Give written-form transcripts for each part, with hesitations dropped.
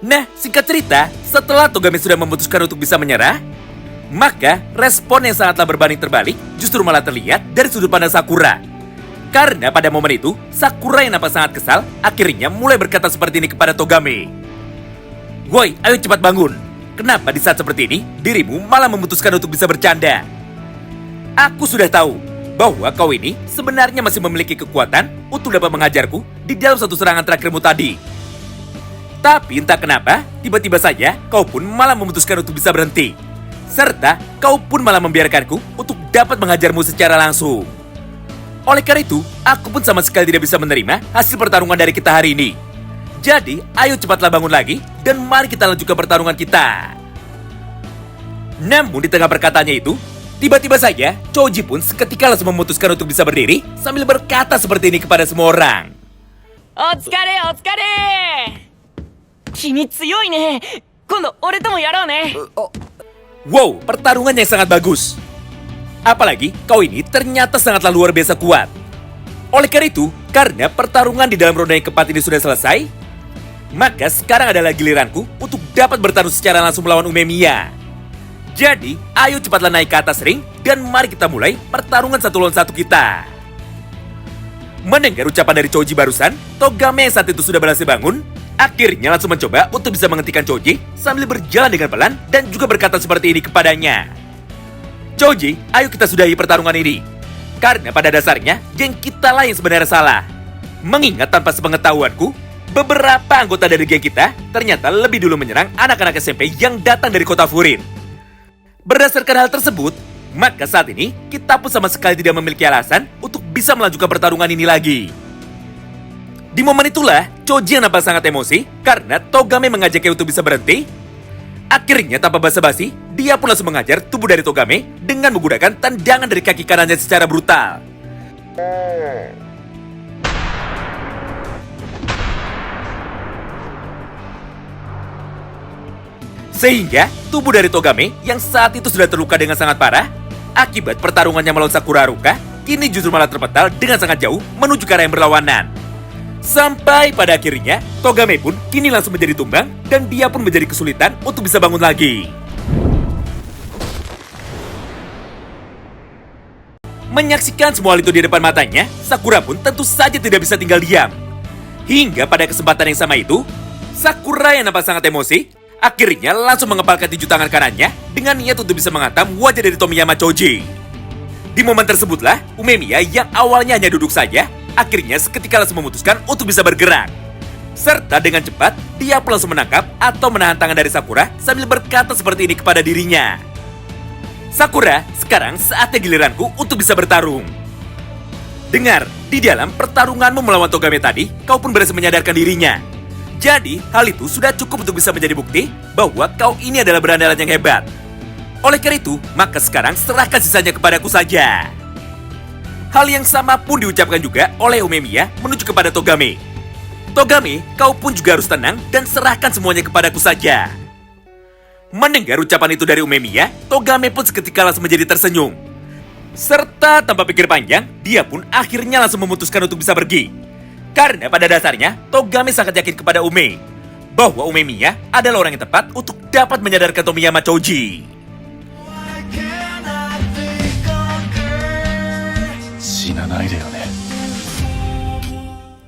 Nah, singkat cerita, setelah Togame sudah memutuskan untuk bisa menyerah, maka respon yang sangatlah berbanding terbalik justru malah terlihat dari sudut pandang Sakura. Karena pada momen itu, Sakura yang nampak sangat kesal akhirnya mulai berkata seperti ini kepada Togame. Woi, ayo cepat bangun. Kenapa di saat seperti ini, dirimu malah memutuskan untuk bisa bercanda? Aku sudah tahu bahwa kau ini sebenarnya masih memiliki kekuatan untuk dapat menghajarku di dalam satu serangan terakhirmu tadi. Tapi entah kenapa, tiba-tiba saja kau pun malah memutuskan untuk bisa berhenti. Serta kau pun malah membiarkanku untuk dapat menghajarmu secara langsung. Oleh karena itu, aku pun sama sekali tidak bisa menerima hasil pertarungan dari kita hari ini. Jadi, ayo cepatlah bangun lagi dan mari kita lanjutkan pertarungan kita. Namun di tengah perkataannya itu, tiba-tiba saja Choji pun seketika langsung memutuskan untuk bisa berdiri sambil berkata seperti ini kepada semua orang. Otsukare, otsukare! Kimi tsuyoi ne. Kondo ore tomo yarou ne. Wow, pertarungan yang sangat bagus. Apalagi kau ini ternyata sangatlah luar biasa kuat. Oleh karena itu, karena pertarungan di dalam ronde yang keempat ini sudah selesai, maka sekarang adalah giliranku untuk dapat bertarung secara langsung melawan Umemiya. Jadi, ayo cepatlah naik ke atas ring dan mari kita mulai pertarungan 1 lawan 1 kita. Mendengar ucapan dari Choji barusan, Togame yang saat itu sudah berhasil bangun, akhirnya langsung mencoba untuk bisa menghentikan Choji sambil berjalan dengan pelan dan juga berkata seperti ini kepadanya. Choji, ayo kita sudahi pertarungan ini. Karena pada dasarnya, geng kita lah yang sebenarnya salah. Mengingat tanpa sepengetahuanku, beberapa anggota dari geng kita ternyata lebih dulu menyerang anak-anak SMP yang datang dari kota Furin. Berdasarkan hal tersebut, maka saat ini kita pun sama sekali tidak memiliki alasan untuk bisa melanjutkan pertarungan ini lagi. Di momen itulah, Choji yang nampak sangat emosi karena Togame mengajaknya untuk bisa berhenti. Akhirnya tanpa basa-basi, dia pun langsung mengajar tubuh dari Togame dengan menggunakan tendangan dari kaki kanannya secara brutal. Sehingga tubuh dari Togame yang saat itu sudah terluka dengan sangat parah, akibat pertarungannya melawan Sakura Haruka, kini justru malah terpental dengan sangat jauh menuju ke arah yang berlawanan. Sampai pada akhirnya, Togame pun kini langsung menjadi tumbang dan dia pun menjadi kesulitan untuk bisa bangun lagi. Menyaksikan semua hal itu di depan matanya, Sakura pun tentu saja tidak bisa tinggal diam. Hingga pada kesempatan yang sama itu, Sakura yang nampak sangat emosi, akhirnya langsung mengepalkan tinju tangan kanannya dengan niat untuk bisa menghantam wajah dari Tomiyama Choji. Di momen tersebutlah, Umemiya yang awalnya hanya duduk saja, akhirnya seketika langsung memutuskan untuk bisa bergerak. Serta dengan cepat, dia pun langsung menangkap atau menahan tangan dari Sakura sambil berkata seperti ini kepada dirinya. Sakura, sekarang saatnya giliranku untuk bisa bertarung. Dengar, di dalam pertarunganmu melawan Togame tadi, kau pun berhasil menyadarkan dirinya. Jadi, hal itu sudah cukup untuk bisa menjadi bukti bahwa kau ini adalah berandalan yang hebat. Oleh karena itu, maka sekarang serahkan sisanya kepadaku saja. Hal yang sama pun diucapkan juga oleh Umemiya menuju kepada Togame. Togame, kau pun juga harus tenang dan serahkan semuanya kepadaku saja. Mendengar ucapan itu dari Umemiya, Togame pun seketika langsung menjadi tersenyum. Serta tanpa pikir panjang, dia pun akhirnya langsung memutuskan untuk bisa pergi. Karena pada dasarnya, Togame sangat yakin kepada Ume bahwa Umemiya adalah orang yang tepat untuk dapat menyadarkan Tomiyama Choji.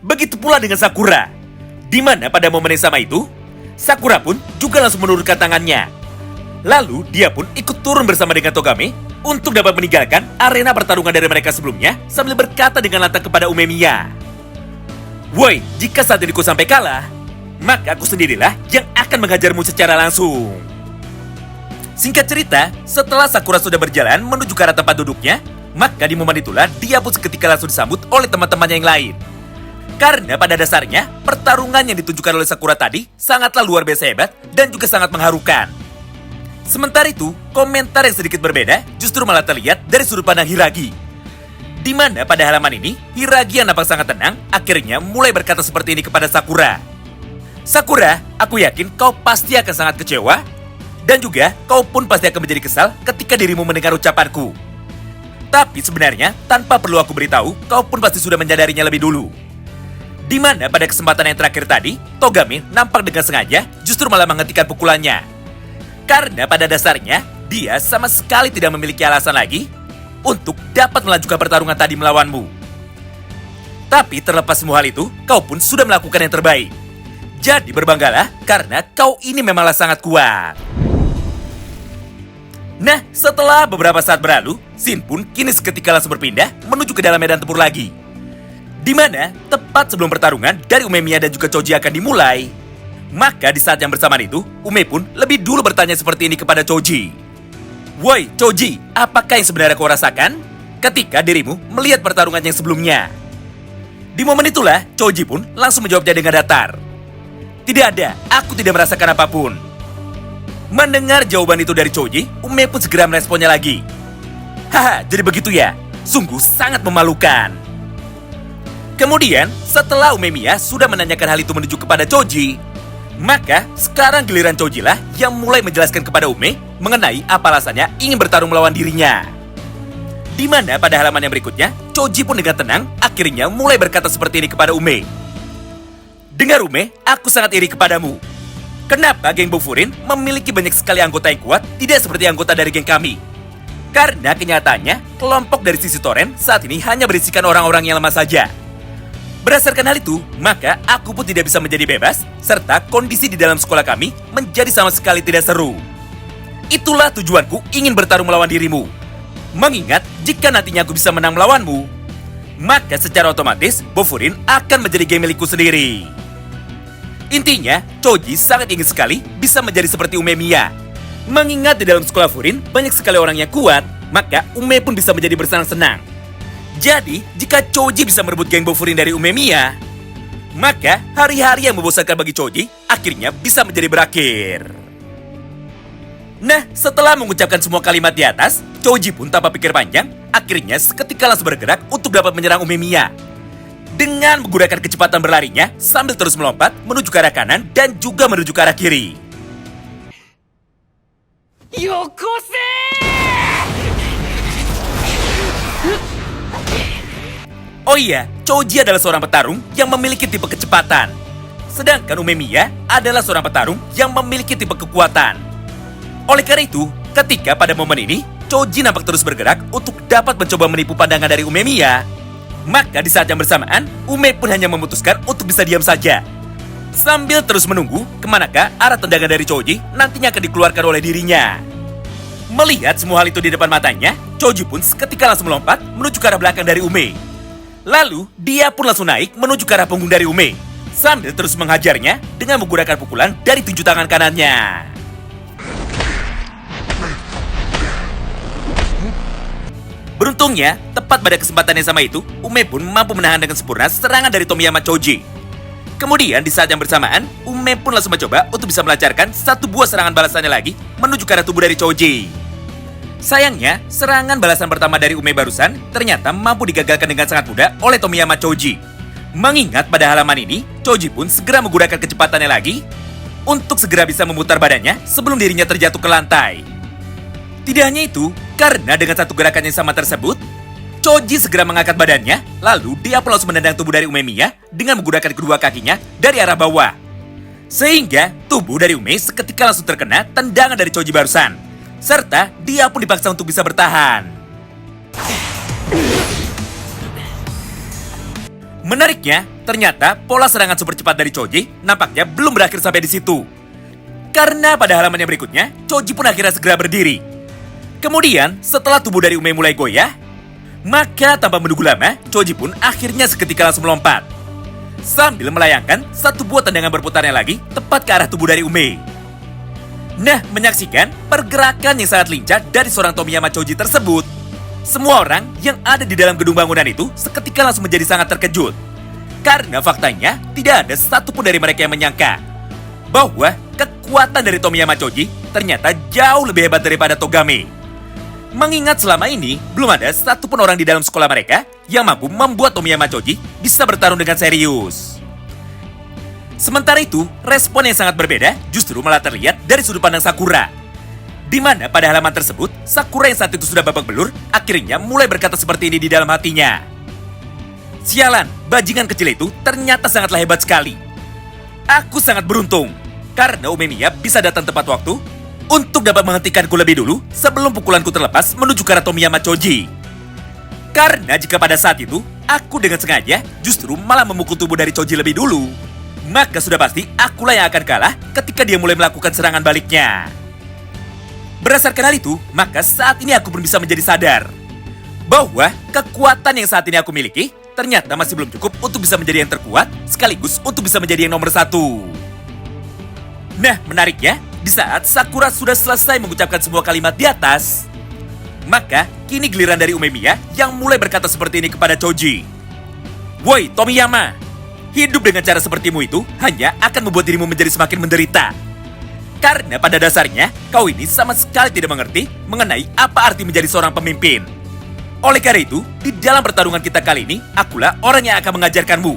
Begitu pula dengan Sakura, di mana pada momen yang sama itu, Sakura pun juga langsung menurunkan tangannya. Lalu dia pun ikut turun bersama dengan Togame untuk dapat meninggalkan arena pertarungan dari mereka sebelumnya sambil berkata dengan lantang kepada Umemiya. Woi, jika saat ini ku sampai kalah, maka aku sendirilah yang akan menghajarmu secara langsung. Singkat cerita, setelah Sakura sudah berjalan menuju ke arah tempat duduknya, maka di momen itulah dia pun seketika langsung disambut oleh teman-temannya yang lain. Karena pada dasarnya, pertarungan yang ditunjukkan oleh Sakura tadi sangatlah luar biasa hebat dan juga sangat mengharukan. Sementara itu, komentar yang sedikit berbeda justru malah terlihat dari sudut pandang Hiragi. Di mana pada halaman ini, Hiragi yang nampak sangat tenang akhirnya mulai berkata seperti ini kepada Sakura. Sakura, aku yakin kau pasti akan sangat kecewa dan juga kau pun pasti akan menjadi kesal ketika dirimu mendengar ucapanku. Tapi sebenarnya, tanpa perlu aku beritahu, kau pun pasti sudah menyadarinya lebih dulu. Di mana pada kesempatan yang terakhir tadi, Togame nampak dengan sengaja justru malah menghentikan pukulannya. Karena pada dasarnya, dia sama sekali tidak memiliki alasan lagi untuk dapat melanjutkan pertarungan tadi melawanmu. Tapi terlepas semua hal itu, kau pun sudah melakukan yang terbaik. Jadi berbanggalah karena kau ini memanglah sangat kuat. Nah, setelah beberapa saat berlalu, Shin pun kini seketika langsung berpindah menuju ke dalam medan tempur lagi. Di mana, tepat sebelum pertarungan dari Umemiya dan juga Choji akan dimulai. Maka di saat yang bersamaan itu, Ume pun lebih dulu bertanya seperti ini kepada Choji. Woi, Choji, apakah yang sebenarnya kau rasakan ketika dirimu melihat pertarungan yang sebelumnya? Di momen itulah, Choji pun langsung menjawabnya dengan datar. Tidak ada, aku tidak merasakan apapun. Mendengar jawaban itu dari Choji, Ume pun segera meresponnya lagi. Haha, jadi begitu ya? Sungguh sangat memalukan. Kemudian, setelah Umemiya sudah menanyakan hal itu menuju kepada Choji, maka sekarang giliran Choji lah yang mulai menjelaskan kepada Ume mengenai apa alasannya ingin bertarung melawan dirinya. Di mana pada halaman yang berikutnya, Choji pun dengan tenang akhirnya mulai berkata seperti ini kepada Ume. Dengar Ume, aku sangat iri kepadamu. Kenapa geng Bofurin memiliki banyak sekali anggota yang kuat tidak seperti anggota dari geng kami? Karena kenyataannya, kelompok dari sisi Toren saat ini hanya berisikan orang-orang yang lemah saja. Berdasarkan hal itu, maka aku pun tidak bisa menjadi bebas, serta kondisi di dalam sekolah kami menjadi sama sekali tidak seru. Itulah tujuanku ingin bertarung melawan dirimu. Mengingat, jika nantinya aku bisa menang melawanmu, maka secara otomatis Bofurin akan menjadi geng milikku sendiri. Intinya, Choji sangat ingin sekali bisa menjadi seperti Umemiya. Mengingat di dalam sekolah Furin banyak sekali orang yang kuat, maka Ume pun bisa menjadi bersenang-senang. Jadi, jika Choji bisa merebut geng Bofurin dari Umemiya, maka hari-hari yang membosankan bagi Choji akhirnya bisa menjadi berakhir. Nah, setelah mengucapkan semua kalimat di atas, Choji pun tanpa pikir panjang, akhirnya seketika langsung bergerak untuk dapat menyerang Umemiya. Dengan menggunakan kecepatan berlarinya sambil terus melompat menuju ke arah kanan dan juga menuju ke arah kiri. Yokose! Oh iya, Choji adalah seorang petarung yang memiliki tipe kecepatan. Sedangkan Umemiya adalah seorang petarung yang memiliki tipe kekuatan. Oleh karena itu, ketika pada momen ini, Choji nampak terus bergerak untuk dapat mencoba menipu pandangan dari Umemiya, maka di saat yang bersamaan, Ume pun hanya memutuskan untuk bisa diam saja. Sambil terus menunggu kemanakah arah tendangan dari Choji nantinya akan dikeluarkan oleh dirinya. Melihat semua hal itu di depan matanya, Choji pun seketika langsung melompat menuju ke arah belakang dari Ume. Lalu, dia pun langsung naik menuju ke arah punggung dari Ume, sambil terus menghajarnya dengan menggunakan pukulan dari tunjuk tangan kanannya. Beruntungnya, tepat pada kesempatan yang sama itu, Ume pun mampu menahan dengan sempurna serangan dari Tomiyama Choji. Kemudian, di saat yang bersamaan, Ume pun langsung mencoba untuk bisa melancarkan satu buah serangan balasannya lagi menuju ke arah tubuh dari Choji. Sayangnya, serangan balasan pertama dari Ume barusan ternyata mampu digagalkan dengan sangat mudah oleh Tomiyama Choji. Mengingat pada halaman ini, Choji pun segera menggunakan kecepatannya lagi untuk segera bisa memutar badannya sebelum dirinya terjatuh ke lantai. Tidak hanya itu, karena dengan satu gerakan yang sama tersebut, Choji segera mengangkat badannya, lalu dia pun langsung menendang tubuh dari Umemiya dengan menggunakan kedua kakinya dari arah bawah. Sehingga tubuh dari Ume seketika langsung terkena tendangan dari Choji barusan. Serta dia pun dipaksa untuk bisa bertahan. Menariknya, ternyata pola serangan super cepat dari Choji nampaknya belum berakhir sampai di situ. Karena pada halaman yang berikutnya, Choji pun akhirnya segera berdiri. Kemudian, setelah tubuh dari Ume mulai goyah, maka tanpa menunggu lama, Choji pun akhirnya seketika langsung melompat. Sambil melayangkan satu buah tendangan berputarnya lagi tepat ke arah tubuh dari Ume. Nah, menyaksikan pergerakan yang sangat lincah dari seorang Tomiyama Choji tersebut, semua orang yang ada di dalam gedung bangunan itu seketika langsung menjadi sangat terkejut. Karena faktanya, tidak ada satupun dari mereka yang menyangka bahwa kekuatan dari Tomiyama Choji ternyata jauh lebih hebat daripada Togame. Mengingat selama ini, belum ada satupun orang di dalam sekolah mereka yang mampu membuat Tomiyama Choji bisa bertarung dengan serius. Sementara itu, respon yang sangat berbeda justru malah terlihat dari sudut pandang Sakura. Di mana pada halaman tersebut, Sakura yang saat itu sudah babak belur, akhirnya mulai berkata seperti ini di dalam hatinya. Sialan, bajingan kecil itu ternyata sangatlah hebat sekali. Aku sangat beruntung, karena Umemiya bisa datang tepat waktu untuk dapat menghentikanku lebih dulu sebelum pukulanku terlepas menuju ke arah Tomiyama Choji. Karena jika pada saat itu, aku dengan sengaja justru malah memukul tubuh dari Choji lebih dulu, maka sudah pasti akulah yang akan kalah ketika dia mulai melakukan serangan baliknya. Berdasarkan hal itu, maka saat ini aku pun bisa menjadi sadar bahwa kekuatan yang saat ini aku miliki ternyata masih belum cukup untuk bisa menjadi yang terkuat sekaligus untuk bisa menjadi yang nomor 1. Nah, menariknya, di saat Sakura sudah selesai mengucapkan semua kalimat di atas, maka kini giliran dari Umemiya yang mulai berkata seperti ini kepada Choji. Woi, Tomiyama, hidup dengan cara sepertimu itu hanya akan membuat dirimu menjadi semakin menderita. Karena pada dasarnya, kau ini sama sekali tidak mengerti mengenai apa arti menjadi seorang pemimpin. Oleh karena itu, di dalam pertarungan kita kali ini, akulah orang yang akan mengajarkanmu.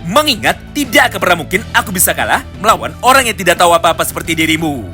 Mengingat tidak akan pernah mungkin aku bisa kalah melawan orang yang tidak tahu apa-apa seperti dirimu.